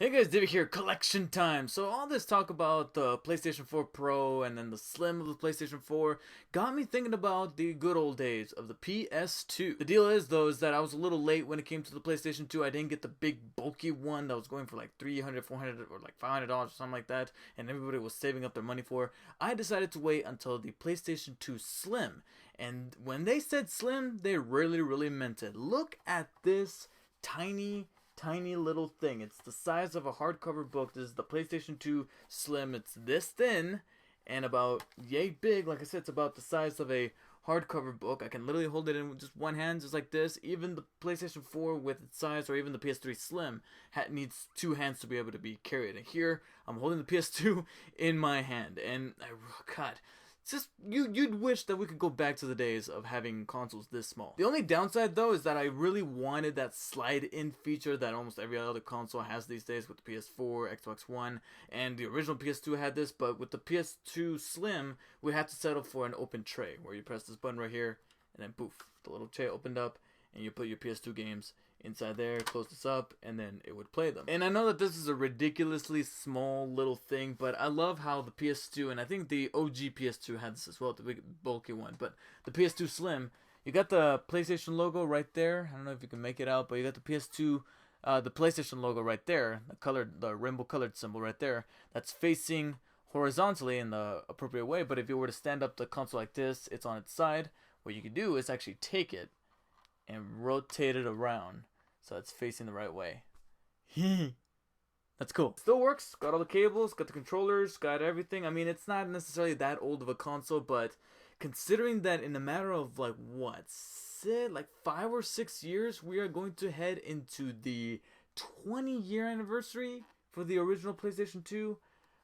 Hey guys, David here, collection time! So all this talk about the PlayStation 4 Pro and then the Slim of the PlayStation 4 got me thinking about the good old days of the PS2. The deal is though is that I was a little late when it came to the PlayStation 2. I didn't get the big bulky one that was going for like $300, $400 or like $500 or something like that, and everybody was saving up their money for. I decided to wait until the PlayStation 2 Slim, and when they said Slim, they really meant it. Look at this tiny little thing. It's the size of a hardcover book. This is the PlayStation 2 Slim. It's this thin and about yay big. Like I said, it's about the size of a hardcover book. I can literally hold it in with just one hand, just like this. Even the PlayStation 4 with its size, or even the PS3 Slim, needs two hands to be able to be carried. And here, I'm holding the PS2 in my hand. And, God, it's just, you'd wish that we could go back to the days of having consoles this small. The only downside though is that I really wanted that slide-in feature that almost every other console has these days with the PS4, Xbox One, and the original PS2 had this, but with the PS2 Slim, we had to settle for an open tray, where you press this button right here, and then poof, the little tray opened up, and you put your PS2 games inside there, close this up, and then it would play them. And I know that this is a ridiculously small little thing, but I love how the PS2, and I think the OG PS2 had this as well, the big bulky one, but the PS2 Slim, you got the PlayStation logo right there. I don't know if you can make it out, but you got the PS2, the PlayStation logo right there, the rainbow colored symbol right there, that's facing horizontally in the appropriate way. But if you were to stand up the console like this, it's on its side. What you can do is actually take it and rotate it around so it's facing the right way. That's cool. Still works. Got all the cables, got the controllers, got everything. I mean, it's not necessarily that old of a console, but considering that in a matter of like 5 or 6 years, we are going to head into the 20-year anniversary for the original PlayStation 2,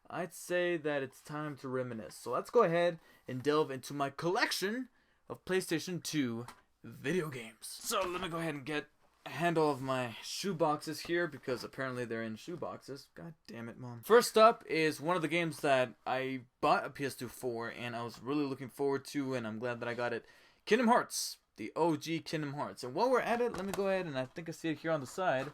I'd say that it's time to reminisce. So let's go ahead and delve into my collection of PlayStation 2 video games. So let me go ahead and get a handle of my shoe boxes here, because apparently they're in shoe boxes. God damn it, Mom. First up is one of the games that I bought a PS2 for, and I was really looking forward to, and I'm glad that I got it. Kingdom Hearts, the OG Kingdom Hearts. And while we're at it, let me go ahead, and I think I see it here on the side.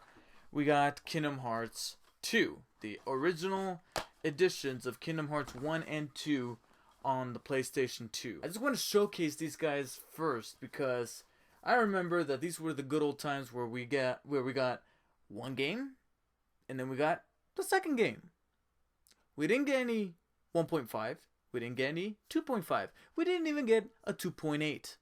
We got Kingdom Hearts 2, the original editions of Kingdom Hearts 1 and 2 on the PlayStation 2. I just want to showcase these guys first, because I remember that these were the good old times where we got one game, and then we got the second game. We didn't get any 1.5. We didn't get any 2.5. We didn't even get a 2.8.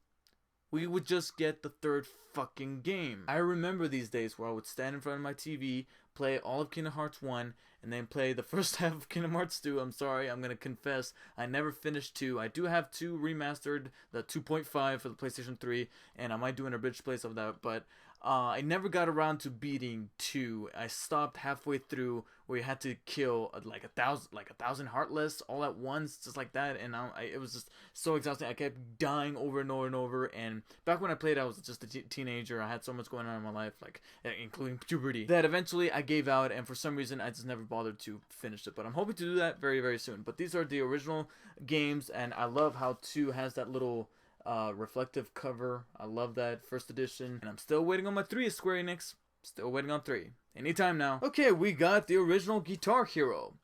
We would just get the third fucking game. I remember these days where I would stand in front of my TV, play all of Kingdom Hearts 1, and then play the first half of Kingdom Hearts 2. I'm sorry, I'm going to confess, I never finished 2. I do have 2 remastered, the 2.5 for the PlayStation 3, and I might do an abridged place of that, but I never got around to beating 2. I stopped halfway through where you had to kill like a thousand heartless all at once, just like that, and it was just so exhausting. I kept dying over and over and over, and back when I played, I was just a teenager. I had so much going on in my life, like including puberty, that eventually I gave out, and for some reason I just never bothered to finish it. But I'm hoping to do that very soon. But these are the original games, and I love how 2 has that little reflective cover. I love that first edition, and I'm still waiting on my 3, Square Enix. Still waiting on 3. Anytime now. Okay, we got the original Guitar Hero.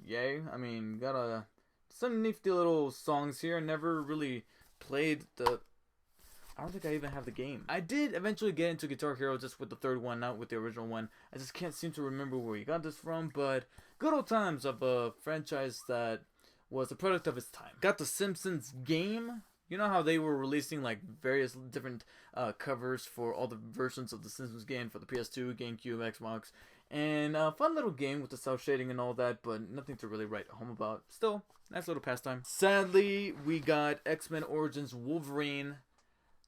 Yay. I mean, got some nifty little songs here. Never really played the... I don't think I even have the game. I did eventually get into Guitar Hero just with the third one, not with the original one. I just can't seem to remember where you got this from, but good old times of a franchise that was a product of its time. Got the Simpsons game. You know how they were releasing like various different covers for all the versions of the Simpsons game for the PS2, GameCube, Xbox, and a fun little game with the cel shading and all that, but nothing to really write home about. Still, nice little pastime. Sadly, we got X-Men Origins Wolverine,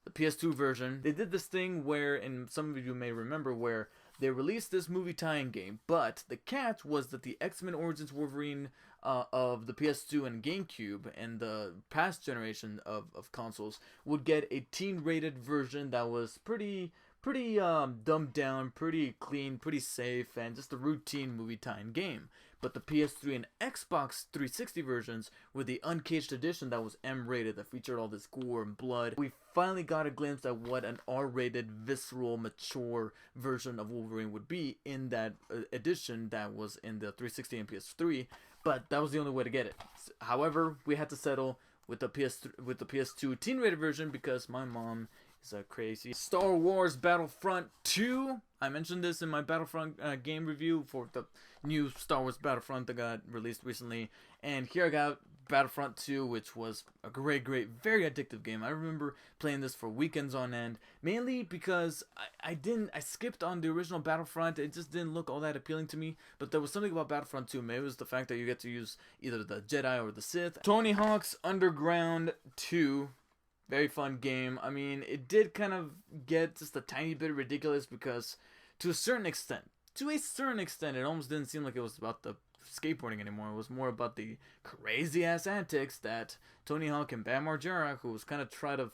the PS2 version. They did this thing where, and some of you may remember, where they released this movie tie-in game, but the catch was that the X-Men Origins Wolverine of the PS2 and GameCube and the past generation of consoles would get a teen-rated version that was pretty pretty dumbed down, pretty clean, pretty safe, and just a routine movie time game. But the PS3 and Xbox 360 versions were the uncaged edition that was M-rated, that featured all this gore and blood. We finally got a glimpse at what an R-rated, visceral, mature version of Wolverine would be in that edition that was in the 360 and PS3. But that was the only way to get it. However, we had to settle with the PS2 teen-rated version because my mom is a crazy. Star Wars Battlefront 2. I mentioned this in my Battlefront game review for the new Star Wars Battlefront that got released recently. And here I got Battlefront 2, which was a great, very addictive game. I remember playing this for weekends on end, mainly because I skipped on the original Battlefront. It just didn't look all that appealing to me. But there was something about Battlefront 2. Maybe it was the fact that you get to use either the Jedi or the Sith. Tony Hawk's Underground 2. Very fun game. I mean, it did kind of get just a tiny bit ridiculous because to a certain extent, it almost didn't seem like it was about the skateboarding anymore. It was more about the crazy ass antics that Tony Hawk and Bam Margera, who was kind of trying to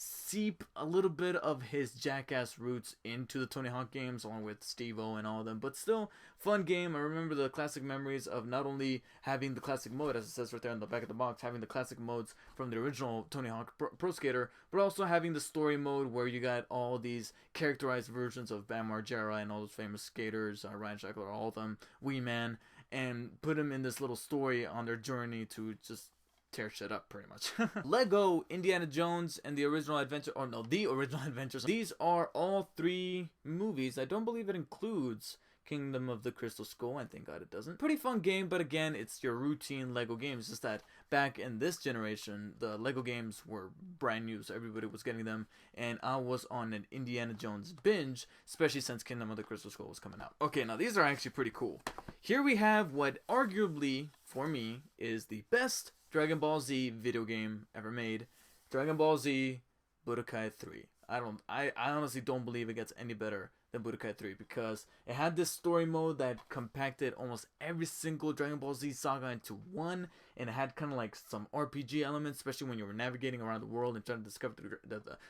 seep a little bit of his jackass roots into the Tony Hawk games, along with Steve-O and all of them, but still fun game. I remember the classic memories of not only having the classic mode, as it says right there on the back of the box, having the classic modes from the original Tony Hawk Pro Skater, but also having the story mode where you got all these characterized versions of Bam Margera and all those famous skaters, Ryan Sheckler, all of them, Wee Man, and put them in this little story on their journey to just tear shit up, pretty much. Lego Indiana Jones and the Original Adventure, or no, the Original Adventures. These are all 3 movies. I don't believe it includes Kingdom of the Crystal Skull. I thank God it doesn't. Pretty fun game, but again, it's your routine Lego game. It's just that back in this generation, the Lego games were brand new, so everybody was getting them, and I was on an Indiana Jones binge, especially since Kingdom of the Crystal Skull was coming out. Okay, now these are actually pretty cool. Here we have what arguably, for me, is the best Dragon Ball Z video game ever made. Dragon Ball Z Budokai 3. I honestly don't believe it gets any better than Budokai 3 because it had this story mode that compacted almost every single Dragon Ball Z saga into one, and it had kind of like some RPG elements, especially when you were navigating around the world and trying to discover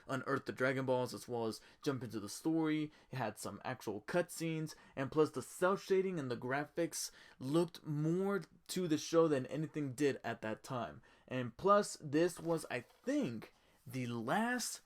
unearth the Dragon Balls, as well as jump into the story. It had some actual cutscenes, and plus the cel shading and the graphics looked more to the show than anything did at that time. And plus, this was, I think, the last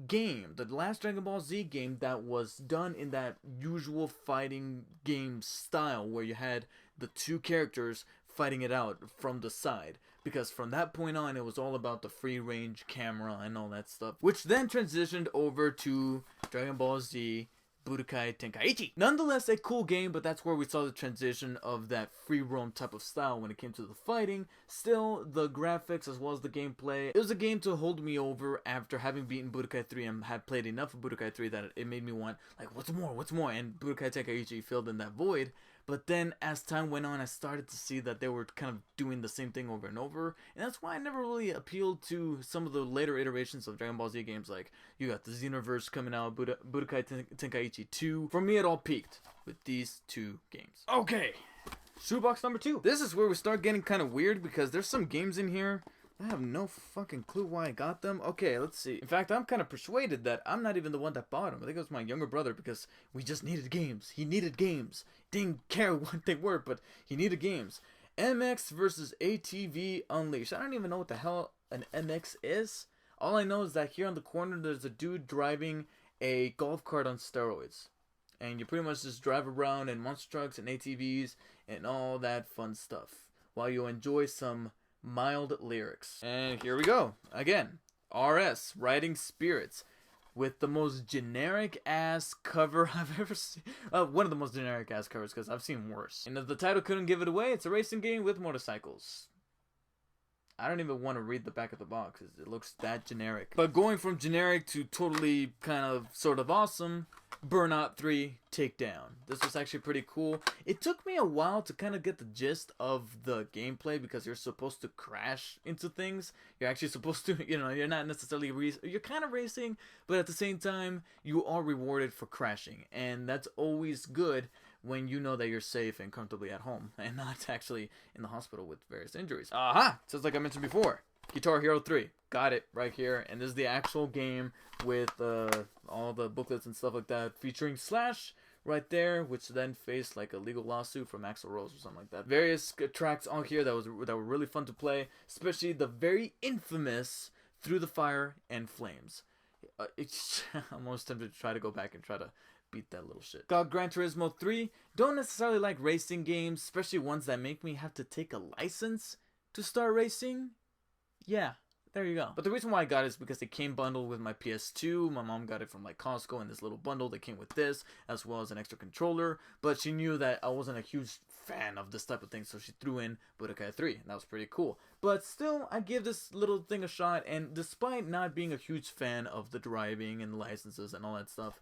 Dragon Ball Z game that was done in that usual fighting game style where you had the 2 characters fighting it out from the side, because from that point on it was all about the free range camera and all that stuff, which then transitioned over to Dragon Ball Z Budokai Tenkaichi. Nonetheless, a cool game, but that's where we saw the transition of that free roam type of style when it came to the fighting. Still, the graphics as well as the gameplay, it was a game to hold me over after having beaten Budokai 3 and had played enough of Budokai 3 that it made me want, like, what's more, and Budokai Tenkaichi filled in that void. But then, as time went on, I started to see that they were kind of doing the same thing over and over. And that's why I never really appealed to some of the later iterations of Dragon Ball Z games. Like, you got the Xenoverse coming out, Budokai Tenkaichi 2. For me, it all peaked with these 2 games. Okay, shoebox number 2. This is where we start getting kind of weird because there's some games in here I have no fucking clue why I got them. Okay, let's see. In fact, I'm kind of persuaded that I'm not even the one that bought them. I think it was my younger brother because we just needed games. He needed games. Didn't care what they were, but he needed games. MX versus ATV Unleashed. I don't even know what the hell an MX is. All I know is that here on the corner there's a dude driving a golf cart on steroids. And you pretty much just drive around in monster trucks and ATVs and all that fun stuff while you enjoy some mild lyrics. And here we go again. RS Riding Spirits with the most generic ass cover I've ever seen. One of the most generic ass covers, because I've seen worse. And if the title couldn't give it away, it's a racing game with motorcycles. I don't even want to read the back of the box because it looks that generic. But going from generic to totally kind of sort of awesome, Burnout 3 Takedown. This was actually pretty cool. It took me a while to kind of get the gist of the gameplay because you're supposed to crash into things. You're actually supposed to, you know, you're not necessarily, you're kind of racing, but at the same time, you are rewarded for crashing. And that's always good when you know that you're safe and comfortably at home and not actually in the hospital with various injuries. Aha! Just like I mentioned before, Guitar Hero 3. Got it right here. And this is the actual game with all the booklets and stuff like that, featuring Slash right there, which then faced like a legal lawsuit from Axl Rose or something like that. Various tracks on here that were really fun to play, especially the very infamous Through the Fire and Flames. I'm almost tempted to try to go back and try to beat that little shit. Got Gran Turismo 3. Don't necessarily like racing games, especially ones that make me have to take a license to start racing. Yeah, there you go. But the reason why I got it is because it came bundled with my PS2. My mom got it from like Costco in this little bundle that came with this, as well as an extra controller. But she knew that I wasn't a huge fan of this type of thing, so she threw in Budokai 3, and that was pretty cool. But still, I give this little thing a shot, and despite not being a huge fan of the driving and licenses and all that stuff,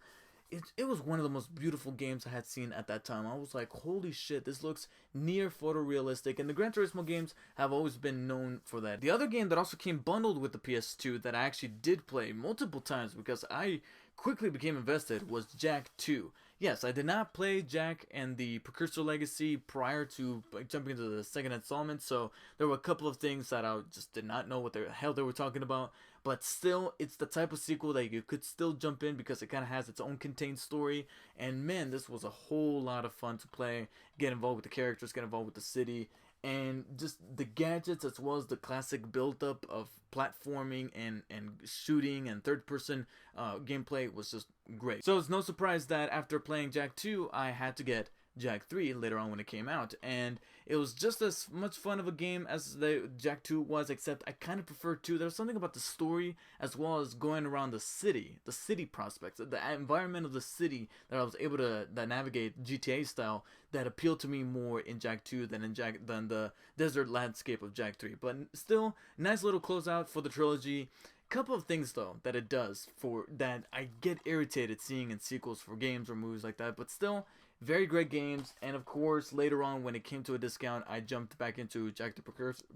it was one of the most beautiful games I had seen at that time. I was like, holy shit, this looks near photorealistic, and the Gran Turismo games have always been known for that. The other game that also came bundled with the PS2 that I actually did play multiple times because I quickly became invested was Jak II. Yes, I did not play Jak and the Precursor Legacy prior to jumping into the second installment, so there were a couple of things that I just did not know what the hell they were talking about. But still, it's the type of sequel that you could still jump in because it kind of has its own contained story. And man, this was a whole lot of fun to play. Get involved with the characters, get involved with the city. And just the gadgets as well as the classic build-up of platforming and shooting and third-person gameplay was just great. So it's no surprise that after playing Jak 2, I had to get Jak 3 later on when it came out, and it was just as much fun of a game as the Jak 2 was, except I kind of preferred 2. There was something about the story as well as going around the city prospects, the environment of the city that I was able to navigate GTA style that appealed to me more in Jak 2 than the desert landscape of Jak 3. But still, nice little closeout for the trilogy. Couple of things though that it does for that I get irritated seeing in sequels for games or movies like that, but still very great games. And of course later on when it came to a discount, I jumped back into Jak the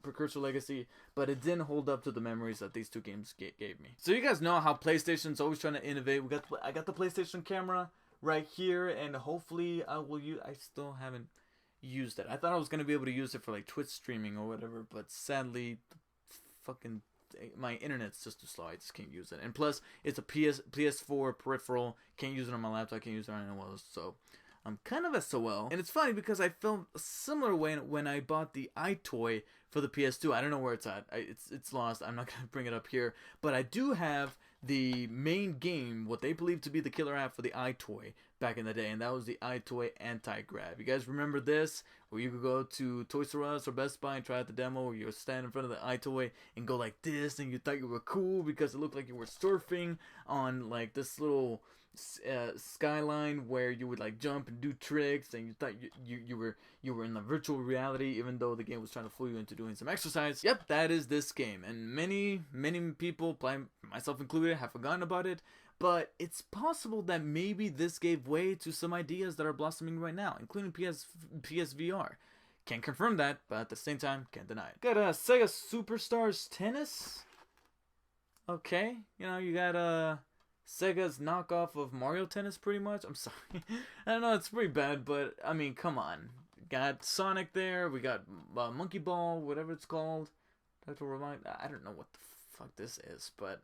Precursor Legacy, but it didn't hold up to the memories that these two games gave me. So you guys know how PlayStation's always trying to innovate. I got the PlayStation camera right here, and hopefully I still haven't used it. I thought I was gonna be able to use it for like Twitch streaming or whatever, but sadly my internet's just too slow. I just can't use it. And plus, it's a PS4 peripheral. Can't use it on my laptop. Can't use it on anyone else. So I'm kind of SOL. And it's funny because I felt a similar way when I bought the iToy for the PS2. I don't know where it's at. It's lost. I'm not going to bring it up here. But I do have the main game, what they believe to be the killer app for the iToy back in the day, and that was the iToy Anti-Grab. You guys remember this? Where you could go to Toys R Us or Best Buy and try out the demo where you would stand in front of the iToy and go like this, and you thought you were cool because it looked like you were surfing on like this little skyline where you would like jump and do tricks, and you thought you were in the virtual reality, even though the game was trying to fool you into doing some exercise. Yep, that is this game, and many people, myself included, have forgotten about it. But it's possible that maybe this gave way to some ideas that are blossoming right now, including PSVR. Can't confirm that, but at the same time, can't deny it. Got Sega Superstars Tennis. Okay, you got Sega's knockoff of Mario Tennis, pretty much. I'm sorry. I don't know, it's pretty bad, but I mean, come on. Got Sonic there. We got Monkey Ball, whatever it's called. I don't know what the fuck this is, but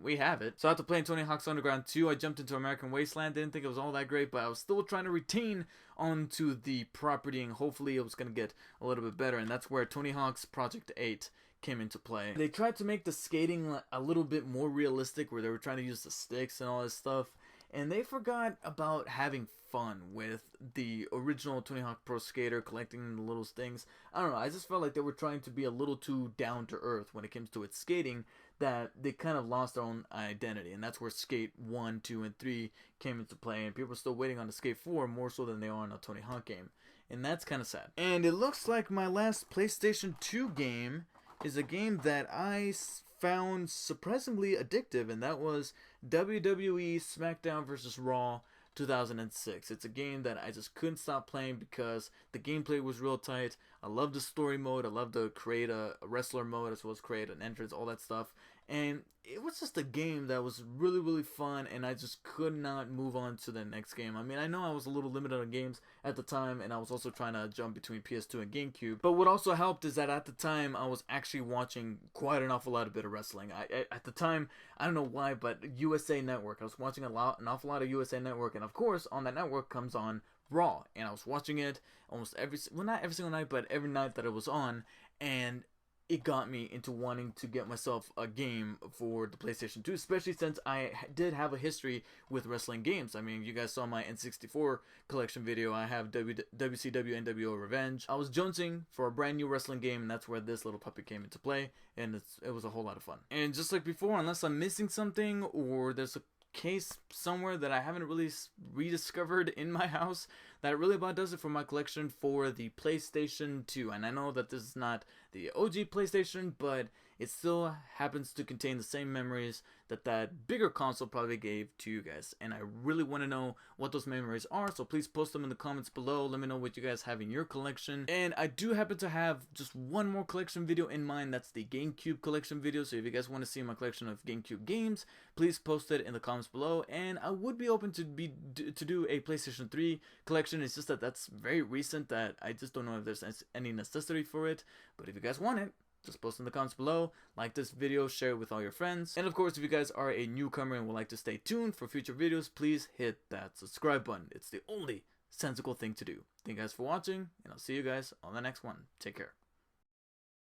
we have it. So after playing Tony Hawk's Underground 2, I jumped into American Wasteland. Didn't think it was all that great, but I was still trying to retain onto the property, and hopefully it was going to get a little bit better. And that's where Tony Hawk's Project 8 came into play. They tried to make the skating a little bit more realistic, where they were trying to use the sticks and all this stuff, and they forgot about having fun with the original Tony Hawk Pro Skater, collecting the little things. I don't know, I just felt like they were trying to be a little too down to earth when it comes to its skating, that they kind of lost their own identity. And that's where Skate 1, 2, and 3 came into play, and people are still waiting on the Skate 4 more so than they are on a Tony Hawk game, and that's kind of sad. And it looks like my last PlayStation 2 game is a game that I found surprisingly addictive, and that was WWE SmackDown vs. Raw 2006. It's a game that I just couldn't stop playing because the gameplay was real tight. I love the story mode. I love to create a wrestler mode as well as create an entrance, all that stuff. And it was just a game that was really, really fun, and I just could not move on to the next game. I mean, I know I was a little limited on games at the time, and I was also trying to jump between PS2 and GameCube. But what also helped is that at the time, I was actually watching quite an awful lot of bit of wrestling. At the time, I don't know why, but USA Network. I was watching an awful lot of USA Network, and of course, on that network comes on Raw, and I was watching it almost not every single night, but every night that it was on, and it got me into wanting to get myself a game for the PlayStation 2, especially since I did have a history with wrestling games. I mean, you guys saw my N64 collection video. I have WCW NWO Revenge. I was jonesing for a brand new wrestling game, and that's where this little puppy came into play, and it was a whole lot of fun. And just like before, unless I'm missing something or there's a case somewhere that I haven't really rediscovered in my house, that really about does it for my collection for the PlayStation 2. And I know that this is not the OG PlayStation, but it still happens to contain the same memories that bigger console probably gave to you guys. And I really want to know what those memories are, so please post them in the comments below. Let me know what you guys have in your collection. And I do happen to have just one more collection video in mind. That's the GameCube collection video. So if you guys want to see my collection of GameCube games, please post it in the comments below. And I would be open to do a PlayStation 3 collection. It's just that that's very recent, that I just don't know if there's any necessity for it. But if you guys want it, just post in the comments below, like this video, share it with all your friends. And of course, if you guys are a newcomer and would like to stay tuned for future videos, please hit that subscribe button. It's the only sensible thing to do. Thank you guys for watching, and I'll see you guys on the next one. Take care.